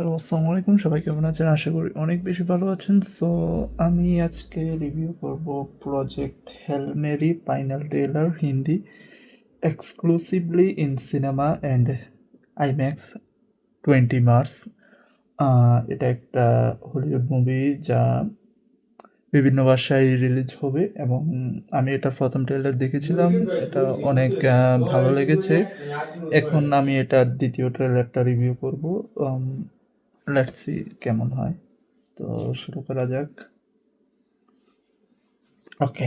Hello, আসসালামু আলাইকুম। সবাই কেমন আছেন? আশা করি অনেক বেশি ভালো আছেন। সো আমি আজকে রিভিউ করব Project Hail Mary final trailer Hindi exclusively in cinema and IMAX 20 March. এটা একটা হলিউড মুভি যা বিভিন্ন ভাষায় রিলিজ হবে এবং আমি এটার প্রথম ট্রেলার দেখেছিলাম। এটা অনেক ভালো লেগেছে। এখন আমি এটার দ্বিতীয় ট্রেলারটা রিভিউ করব। লেটস সি কেমন হয়। তো শুরু করা যাক। ওকে।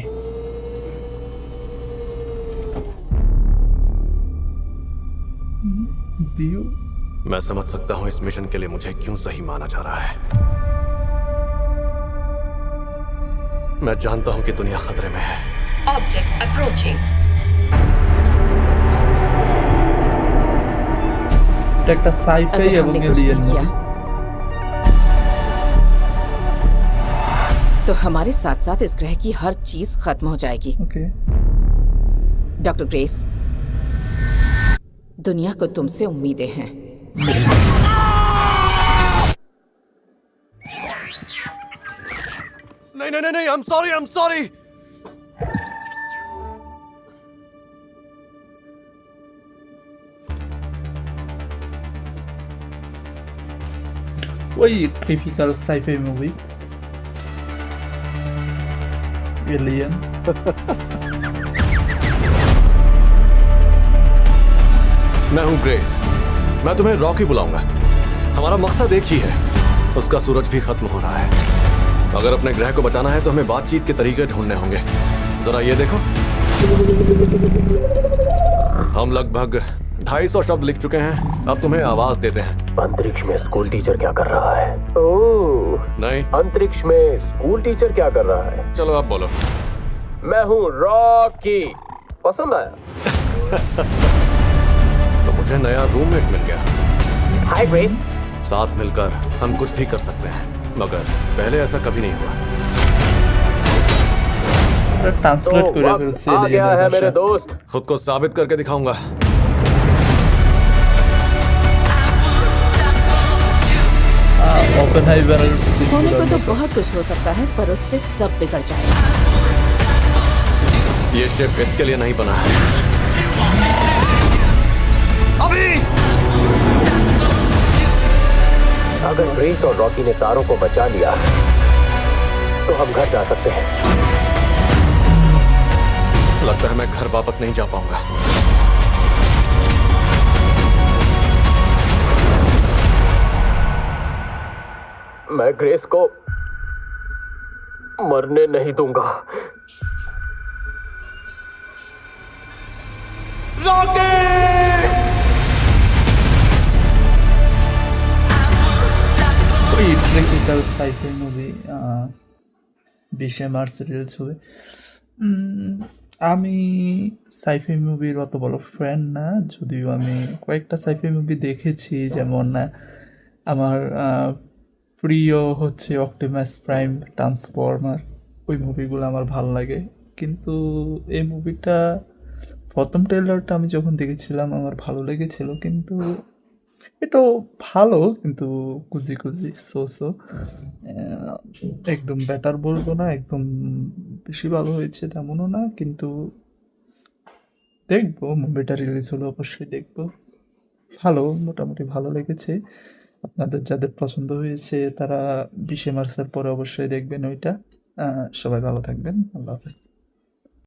व्यू। मैं समझ सकता हूँ इस मिशन के लिए मुझे क्यों सही माना जा रहा है। मैं जानता हूँ कि दुनिया खतरे में है। Object approaching. এটা একটা সাইফাই अगर এবং हमने कुछ এলিয়েন नहीं মুভি। किया तो हमारे साथ साथ इस ग्रह की हर चीज खत्म हो जाएगी। ओके। डॉक्टर ग्रेस, दुनिया को तुमसे उम्मीदें हैं। नहीं नहीं नहीं, आई एम सॉरी। ওই টিপিক্যাল সাইফাই মুভি এলিয়েন। मैं हूँ ग्रेस। मैं तुम्हें रॉकी बुलाऊंगा। हमारा मकसद एक ही है, उसका सूरज भी खत्म हो रहा है। अगर अपने ग्रह को बचाना है तो हमें बातचीत के तरीके ढूंढने होंगे। जरा ये देखो, हम लगभग 250 शब्द लिख चुके हैं। अब तुम्हें आवाज देते हैं। अंतरिक्ष में स्कूल टीचर क्या कर रहा है? ओह, नहीं, अंतरिक्ष में स्कूल टीचर क्या कर रहा है? चलो आप बोलो। मैं हूँ रॉकी। पसंद आया? तो मुझे नया रूममेट मिल गया। हाय ग्रेस। साथ मिलकर हम कुछ भी कर सकते हैं, मगर पहले ऐसा कभी नहीं हुआ। ट्रांसलेट तो করে वक्त ফেলছি आ गया है मेरे এলিয়েনের दोस्त। खुद को साबित करके दिखाऊंगा। ভাষা। ওপেনহাইমার होने को तो बहुत कुछ हो सकता है, पर उससे सब बिगड़ जाएगा। ये शिप इसके लिए नहीं बना है। अभी अगर ग्रेस और रॉकी ने तारों को बचा लिया तो हम घर जा सकते हैं। लगता है मैं घर वापस नहीं जा पाऊंगा। मैं ग्रेस को मरने नहीं दूंगा। ওই typical sci-fi movie 20 March release হবে। আমি সাইফাই মুভির অত বড় ফ্যান না, যদিও আমি কয়েকটা সাইফাই মুভি দেখেছি। যেমন আমার প্রিয় হচ্ছে অপটিমাস প্রাইম, ট্রান্সফর্মার। ওই মুভিগুলো আমার ভালো লাগে। কিন্তু এই মুভিটা প্রথম ট্রেলারটা আমি যখন দেখেছিলাম আমার ভালো লেগেছিল, কিন্তু এটাও ভালো, কিন্তু কুজি কুজি সো সো। একদম বেটার বলবো না, একদম বেশি ভালো হয়েছে তেমনও না, কিন্তু দেখবো। মুভিটা রিলিজ হলে অবশ্যই দেখবো। ভালো, মোটামুটি ভালো লেগেছে। আপনাদের যাদের পছন্দ হয়েছে তারা 20 মার্চের পরে অবশ্যই দেখবেন ওইটা। সবাই ভালো থাকবেন। আল্লাহ হাফেজ।